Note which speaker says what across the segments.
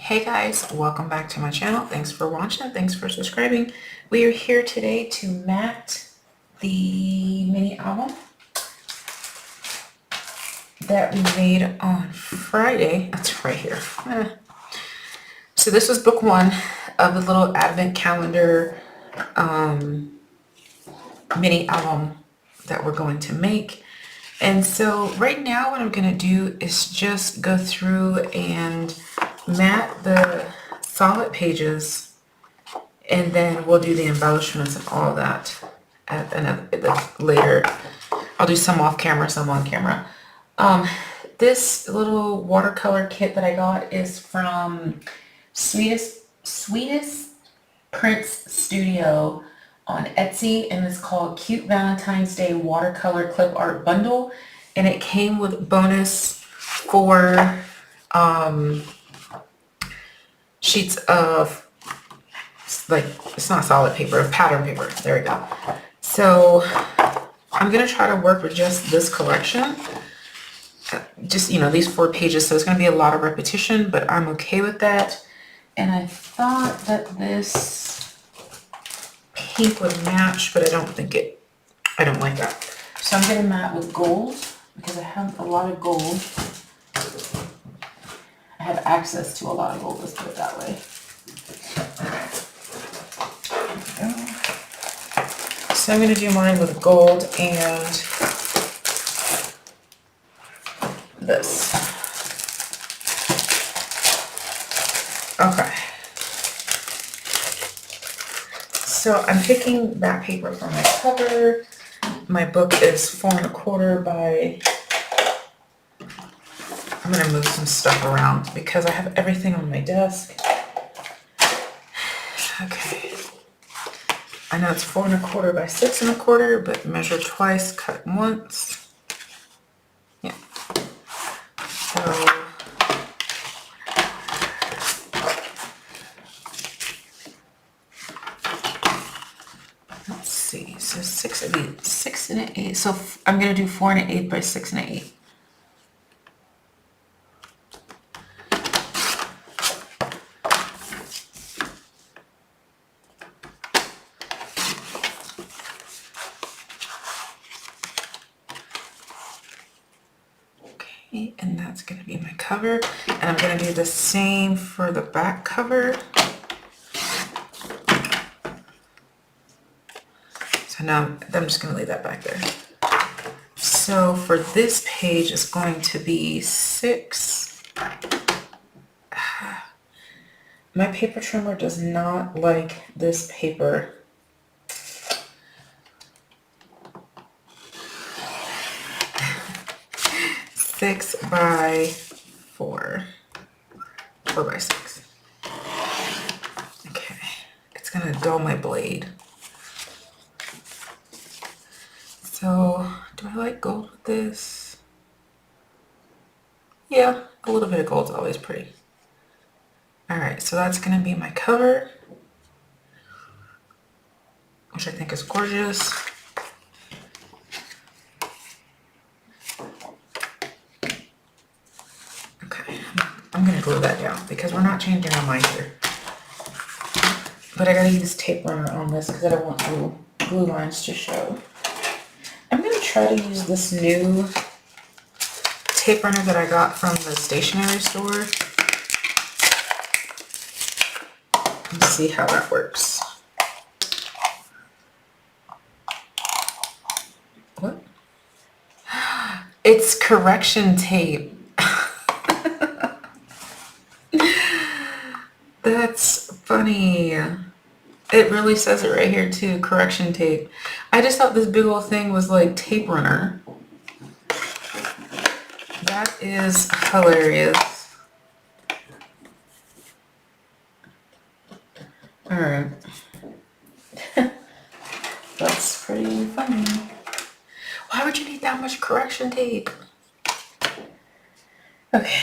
Speaker 1: Hey guys, welcome back to my channel. Thanks for watching. Thanks for subscribing. We are here today to mat the mini album that we made on Friday. That's right here. So this was book one of the little advent calendar mini album that we're going to make. And so right now what I'm going to do is just go through and mat the solid pages, and then we'll do the embellishments and all that later. I'll do some off camera, some on camera. This little watercolor kit that I got is from Sweetest Prince Studio on Etsy, and it's called Cute Valentine's Day Watercolor Clip Art Bundle, and it came with bonus for sheets of, like, it's not solid paper, pattern paper. There we go. So I'm gonna try to work with just this collection, just, you know, these 4 pages. So it's gonna be a lot of repetition, but I'm okay with that. And I thought that this pink would match, but I don't think it, I don't like that. So I'm gonna mat with gold because I have a lot of gold. I have access to a lot of gold, let's put it that way. There we go. So I'm going to do mine with gold and this. Okay. So I'm picking that paper for my cover. My book is 4 1/4 by... I'm going to move some stuff around because I have everything on my desk. Okay. I know it's 4 1/4 by 6 1/4, but measure twice, cut once. Yeah. So let's see. So 6 1/8. So I'm going to do 4 1/8 by 6 1/8. And that's going to be my cover, and I'm going to do the same for the back cover. So now I'm just going to leave that back there. So for this page it's going to be 6. My paper trimmer does not like this paper. Six by 4 by 6. Okay, it's gonna dull my blade. So, do I like gold with this? Yeah, a little bit of gold's always pretty. Alright, so that's gonna be my cover, which I think is gorgeous. I'm going to glue that down because we're not changing our mind here. But I got to use tape runner on this because I don't want glue lines to show. I'm going to try to use this new tape runner that I got from the stationery store and see how that works. What? It's correction tape. That's funny. It really says it right here too, correction tape. I just thought this big old thing was like tape runner. That is hilarious. Alright. That's pretty funny. Why would you need that much correction tape? Okay.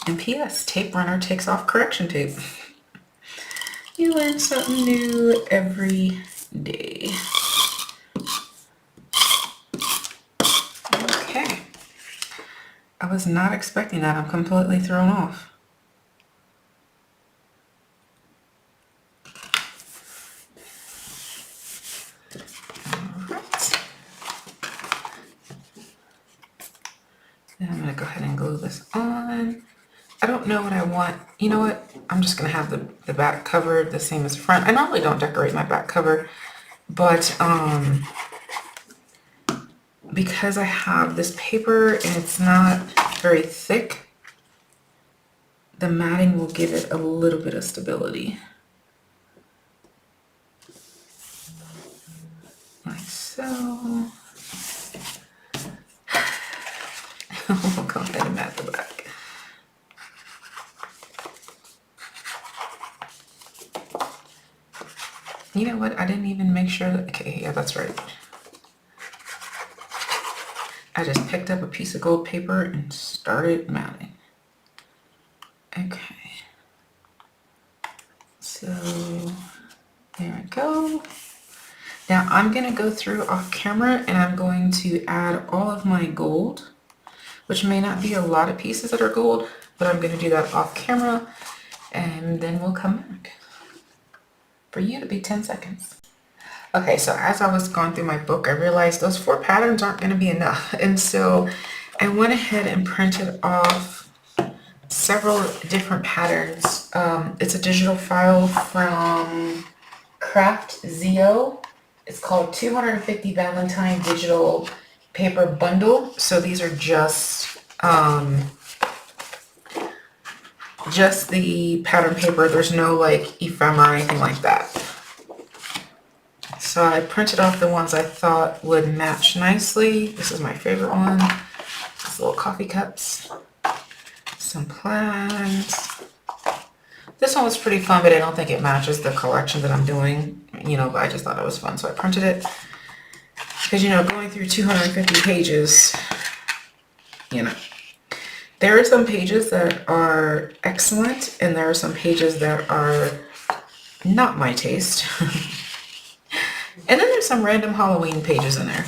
Speaker 1: And P.S. tape runner takes off correction tape. You learn something new every day. was not expecting that. I'm completely thrown off. Then I'm going to go ahead and glue this on. I don't know what I want. You know what? I'm just going to have the back cover the same as the front. I normally don't decorate my back cover, but because I have this paper and it's not very thick, the matting will give it a little bit of stability. Like so. We'll go ahead and mat the back. You know what? I didn't even make sure that, okay, yeah, that's right. I just picked up a piece of gold paper and started matting. Okay. So there I go. Now I'm going to go through off camera and I'm going to add all of my gold, which may not be a lot of pieces that are gold, but I'm going to do that off camera and then we'll come back for you to be 10 seconds. Okay, so as I was going through my book, I realized those 4 patterns aren't going to be enough. And so I went ahead and printed off several different patterns. It's a digital file from Craft Zio. It's called 250 Valentine Digital Paper Bundle. So these are just the pattern paper. There's no like ephemera or anything like that. So I printed off the ones I thought would match nicely. This is my favorite one. These little coffee cups. Some plants. This one was pretty fun, but I don't think it matches the collection that I'm doing. You know, but I just thought it was fun, so I printed it. Because, you know, going through 250 pages, you know, there are some pages that are excellent, and there are some pages that are not my taste. And then there's some random Halloween pages in there.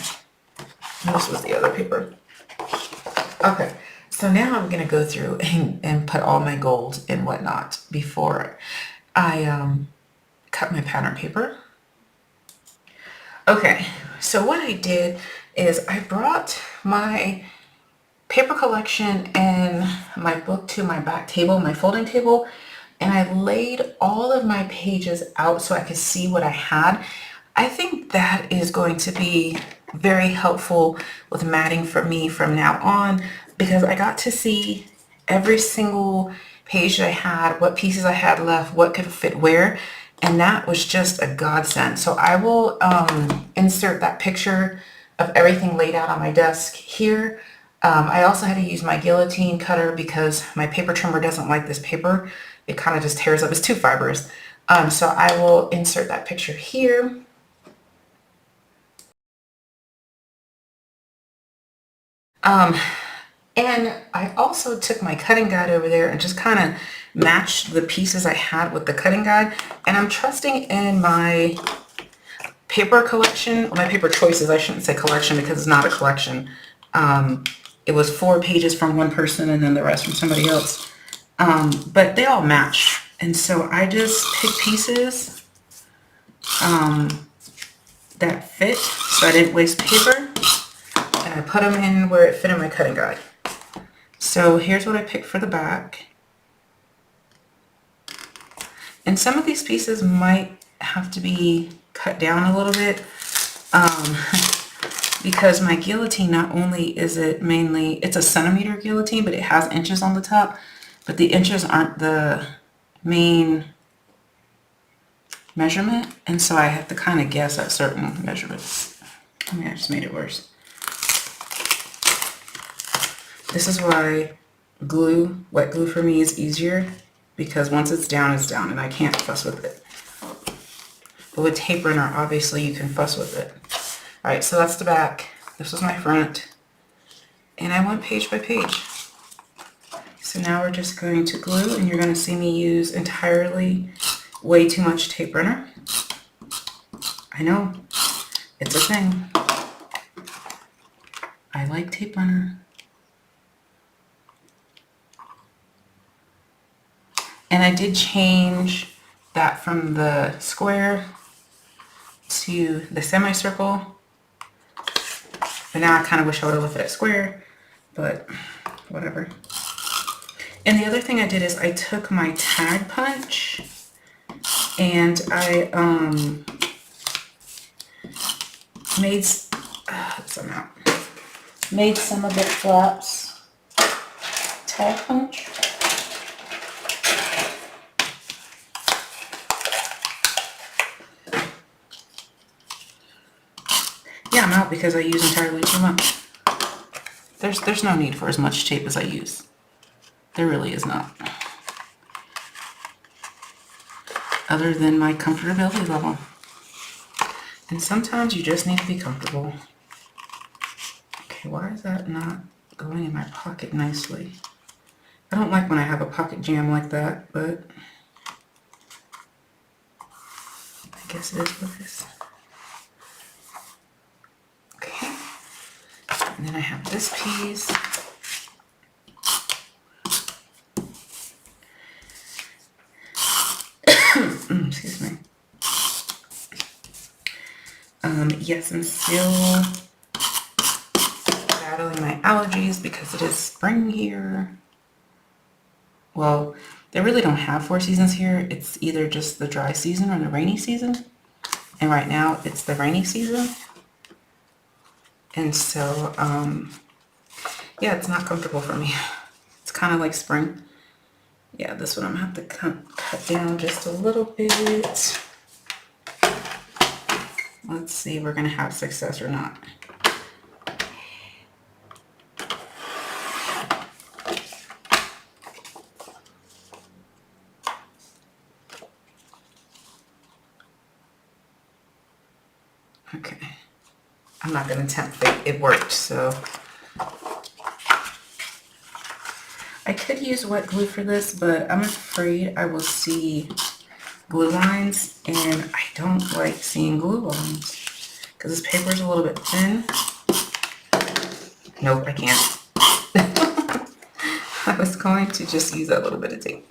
Speaker 1: And this was the other paper. Okay, so now I'm going to go through and put all my gold and whatnot before I cut my pattern paper. Okay, so what I did is I brought my paper collection and my book to my back table, my folding table, and I laid all of my pages out so I could see what I had. I think that is going to be very helpful with matting for me from now on, because I got to see every single page that I had, what pieces I had left, what could fit where, and that was just a godsend. So I will insert that picture of everything laid out on my desk here. I also had to use my guillotine cutter because my paper trimmer doesn't like this paper. It kind of just tears up. It's too fibrous. So I will insert that picture here. And I also took my cutting guide over there and just kind of matched the pieces I had with the cutting guide. And I'm trusting in my paper collection, my paper choices. I shouldn't say collection because it's not a collection. It was 4 pages from one person and then the rest from somebody else. But they all match. And so I just picked pieces that fit, so I didn't waste paper. And I put them in where it fit in my cutting guide. So here's what I picked for the back. And some of these pieces might have to be cut down a little bit because my guillotine, not only is it mainly, it's a centimeter guillotine, but it has inches on the top, but the inches aren't the main measurement. And so I have to kind of guess at certain measurements. I mean, I just made it worse. This is why glue, wet glue for me is easier, because once it's down and I can't fuss with it. But with tape runner, obviously you can fuss with it. All right, so that's the back. This was my front. And I went page by page. So now we're just going to glue, and you're going to see me use entirely way too much tape runner. I know, it's a thing. I like tape runner. And I did change that from the square to the semicircle. But now I kind of wish I would have left it at square, but whatever. And the other thing I did is I took my tag punch and I made some of the flaps tag punch. Yeah, I'm out because I use entirely too much. There's no need for as much tape as I use. There really is not. Other than my comfortability level. And sometimes you just need to be comfortable. Okay, why is that not going in my pocket nicely? I don't like when I have a pocket jam like that, but I guess it is what it is. Okay. And then I have this piece. Excuse me. Yes, I'm still battling my allergies because it is spring here. Well, they really don't have 4 seasons here. It's either just the dry season or the rainy season. And right now it's the rainy season. And so, yeah, it's not comfortable for me. It's kind of like spring. Yeah, this one I'm gonna have to cut down just a little bit. Let's see if we're gonna have success or not. Okay, I'm not gonna attempt fate. It worked, so. I could use wet glue for this, but I'm afraid I will see glue lines, and I don't like seeing glue lines because this paper is a little bit thin. Nope, I can't. I was going to just use that little bit of tape.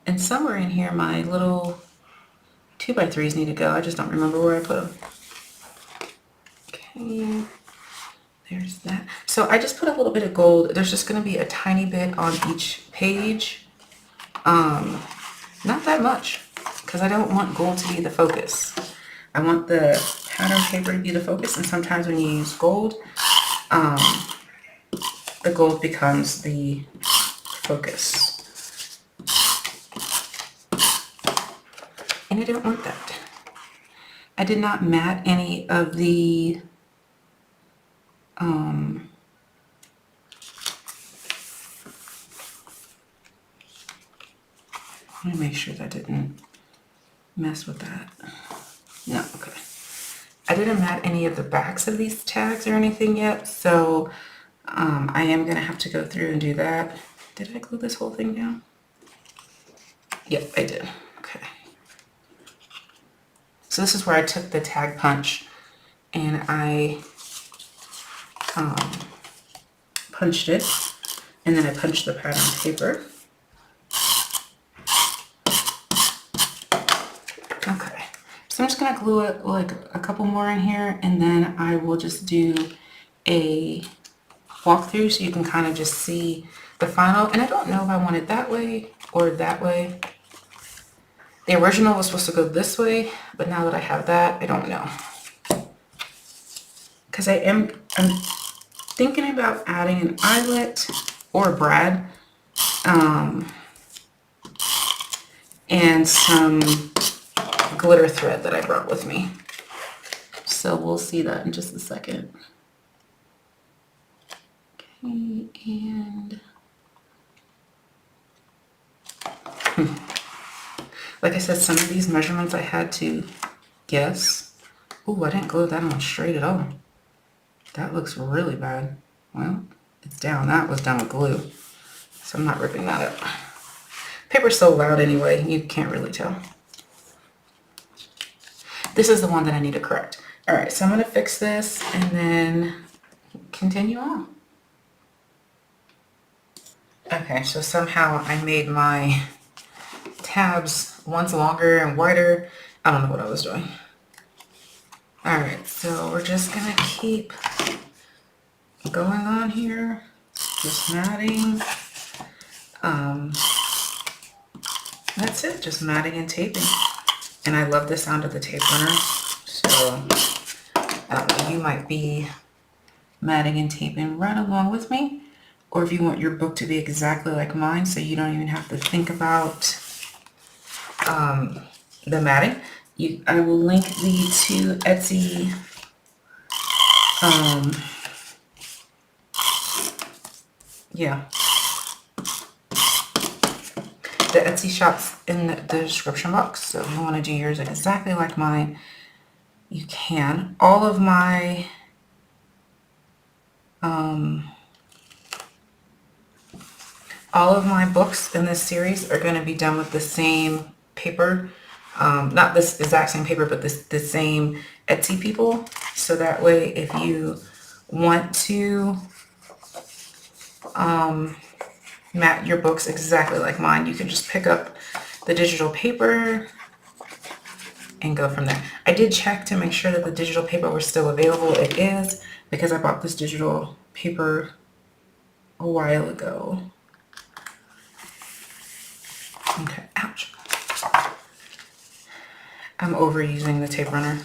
Speaker 1: And somewhere in here, my little 2x3s need to go. I just don't remember where I put them. Okay. There's that. So I just put a little bit of gold. There's just going to be a tiny bit on each page. Not that much, because I don't want gold to be the focus. I want the pattern paper to be the focus, and sometimes when you use gold, the gold becomes the focus. And I don't want that. I did not mat any of the let me make sure that didn't mess with that. No, okay. I didn't mat any of the backs of these tags or anything yet, so I am gonna have to go through and do that. Did I glue this whole thing down? Yep, I did. Okay. So this is where I took the tag punch and I punched it, and then I punched the pattern paper. Okay, so I'm just gonna glue it like a couple more in here, and then I will just do a walkthrough so you can kind of just see the final. And I don't know if I want it that way or that way. The original was supposed to go this way, but now that I have that, I don't know. Because I'm thinking about adding an eyelet or a brad, and some glitter thread that I brought with me. So we'll see that in just a second. Okay, and like I said, some of these measurements I had to guess. Ooh, I didn't glue that on straight at all. That looks really bad. Well, it's down. That was done with glue, so I'm not ripping that up. Paper's so loud anyway, you can't really tell. This is the one that I need to correct. All right, so I'm gonna fix this and then continue on. Okay, Okay, so somehow I made my tabs once longer and wider. I don't know what I was doing. All right, so we're just gonna keep going on here, just matting. That's it, just matting and taping. And I love the sound of the tape runner. So I don't know, you might be matting and taping right along with me, or if you want your book to be exactly like mine so you don't even have to think about the matting, I will link the two Etsy the Etsy shops in the description box. So if you want to do yours exactly like mine, you can. All of my books in this series are going to be done with the same paper. Not this exact same paper, but the same Etsy people. So that way, if you want to mat your books exactly like mine, you can just pick up the digital paper and go from there. I did check to make sure that the digital paper was still available. It is, because I bought this digital paper a while ago. Okay, ouch. I'm overusing the tape runner.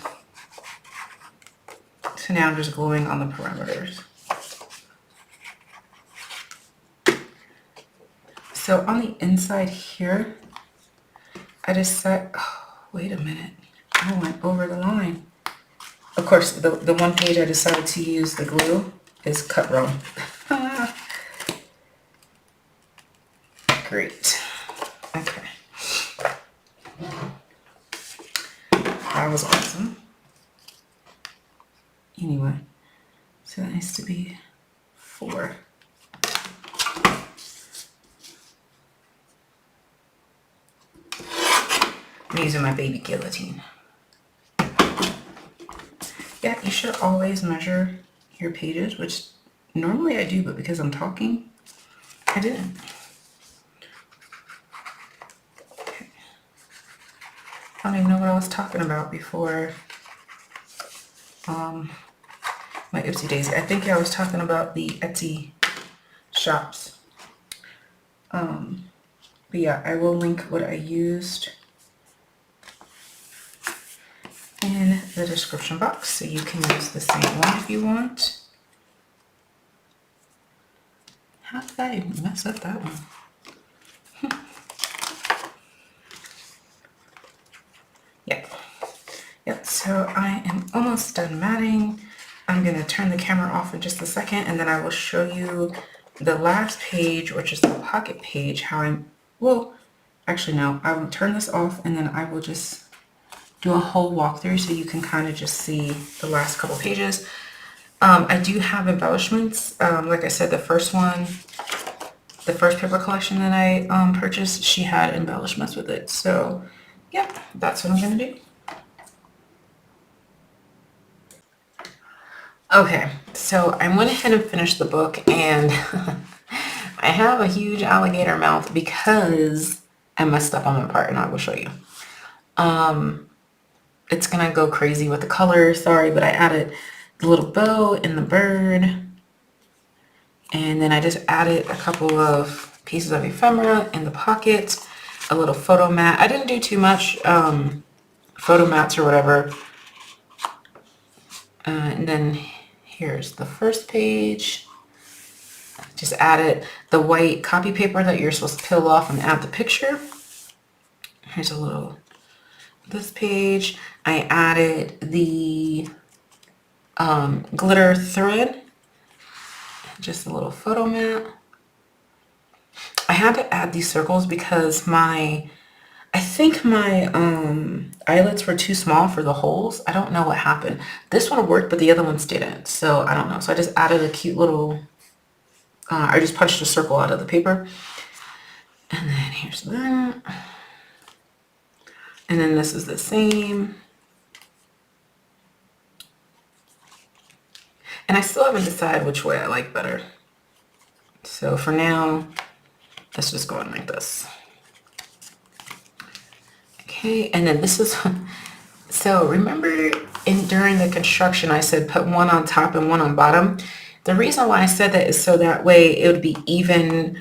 Speaker 1: So now I'm just gluing on the perimeters. So on the inside here, I decided, oh, wait a minute, I went over the line. Of course, the one page I decided to use the glue is cut wrong. Great. Okay. That was awesome. Anyway, so that needs to be 4. I'm using my baby guillotine. Yeah, you should always measure your pages, which normally I do, but because I'm talking, I didn't. Okay. I don't even know what I was talking about before my oopsie daisy. I think I was talking about the Etsy shops. But yeah, I will link what I used in the description box, so you can use the same one if you want. How did I mess up that one? Yep, so I am almost done matting. I'm going to turn the camera off in just a second, and then I will show you the last page, which is the pocket page, well, actually no, I will turn this off and then I will just do a whole walkthrough so you can kind of just see the last couple pages. I do have embellishments. Like I said, the first paper collection that I purchased, she had embellishments with it. So yeah, that's what I'm going to do. Okay, so I went ahead and finished the book, and I have a huge alligator mouth because I messed up on my part, and I will show you. It's gonna go crazy with the color, sorry, but I added the little bow and the bird, and then I just added a couple of pieces of ephemera in the pocket, a little photo mat. I didn't do too much photo mats or whatever. And then here's the first page. Just added the white copy paper that you're supposed to peel off and add the picture. Here's a little, this page. I added the glitter thread, just a little photo mat. I had to add these circles because I think my eyelets were too small for the holes. I don't know what happened. This one worked, but the other ones didn't. So I don't know. So I just added a cute little, I just punched a circle out of the paper. And then here's that. And then this is the same. And I still haven't decided which way I like better. So for now, That's just going like this. Okay, and then this is, so remember during the construction I said put one on top and one on bottom. The reason why I said that is so that way it would be even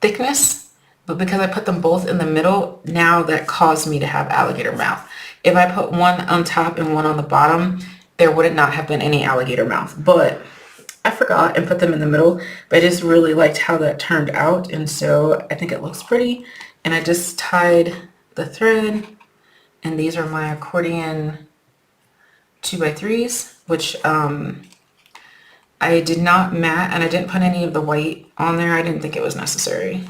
Speaker 1: thickness, but because I put them both in the middle, now that caused me to have alligator mouth. If I put one on top and one on the bottom, there would not have been any alligator mouth, but I forgot and put them in the middle, but I just really liked how that turned out, and so I think it looks pretty. And I just tied the thread, and these are my accordion 2x3s, which I did not mat, and I didn't put any of the white on there. I didn't think it was necessary.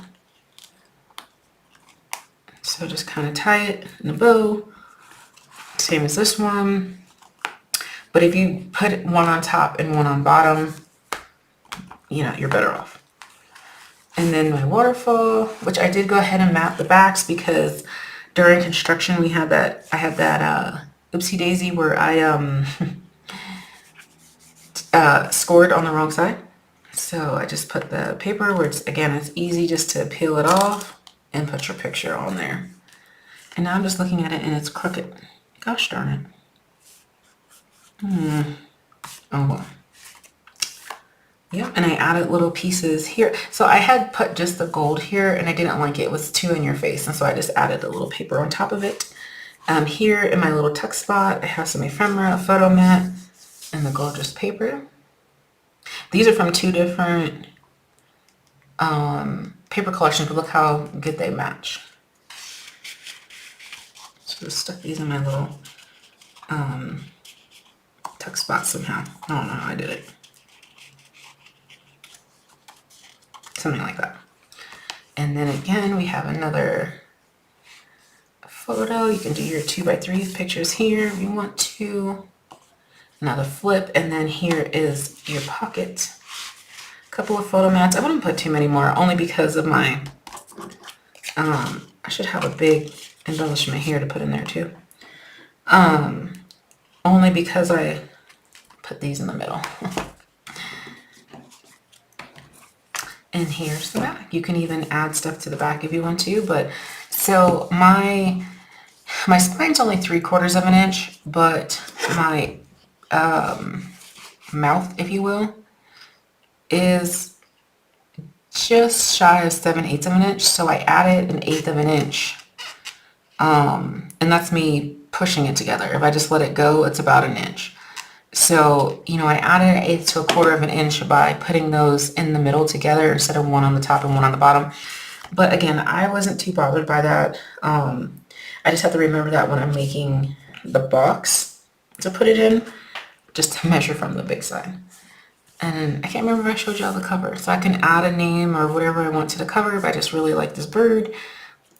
Speaker 1: So just kind of tie it in a bow, same as this one. But if you put one on top and one on bottom, you know, you're better off. And then my waterfall, which I did go ahead and map the backs because during construction we had that, I had that oopsie daisy where I scored on the wrong side. So I just put the paper where it's, again, it's easy just to peel it off and put your picture on there. And now I'm just looking at it and it's crooked. Gosh darn it. Oh well. Yep, and I added little pieces here. So I had put just the gold here and I didn't like it. It was too in your face. And so I just added a little paper on top of it. Here in my little tuck spot, I have some ephemera, a photo mat, and the gorgeous paper. These are from two different paper collections, but look how good they match. So just stuck these in my little tuck spot somehow. I don't know how I did it. Something like that. And then again, we have another photo. You can do your 2x3 pictures here if you want to. Another flip, and then here is your pocket. A couple of photo mats. I wouldn't put too many more, only because of my, I should have a big embellishment here to put in there too. Only because I put these in the middle. And here's the back. You can even add stuff to the back if you want to, but so my spine's only 3/4 of an inch, but my mouth, if you will, is just shy of 7/8 of an inch. So I added 1/8 of an inch. And that's me pushing it together. If I just let it go, it's about 1 inch. So, you know, I added 1/8 to 1/4 of an inch by putting those in the middle together instead of one on the top and one on the bottom. But again, I wasn't too bothered by that. I just have to remember that when I'm making the box to put it in, just to measure from the big side. And I can't remember if I showed y'all the cover. So I can add a name or whatever I want to the cover, but I just really like this bird.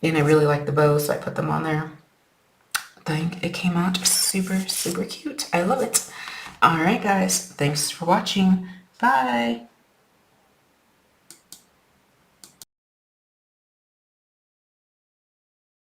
Speaker 1: And I really like the bows, so I put them on there. I think it came out super, super cute. I love it. All right, guys. Thanks for watching. Bye.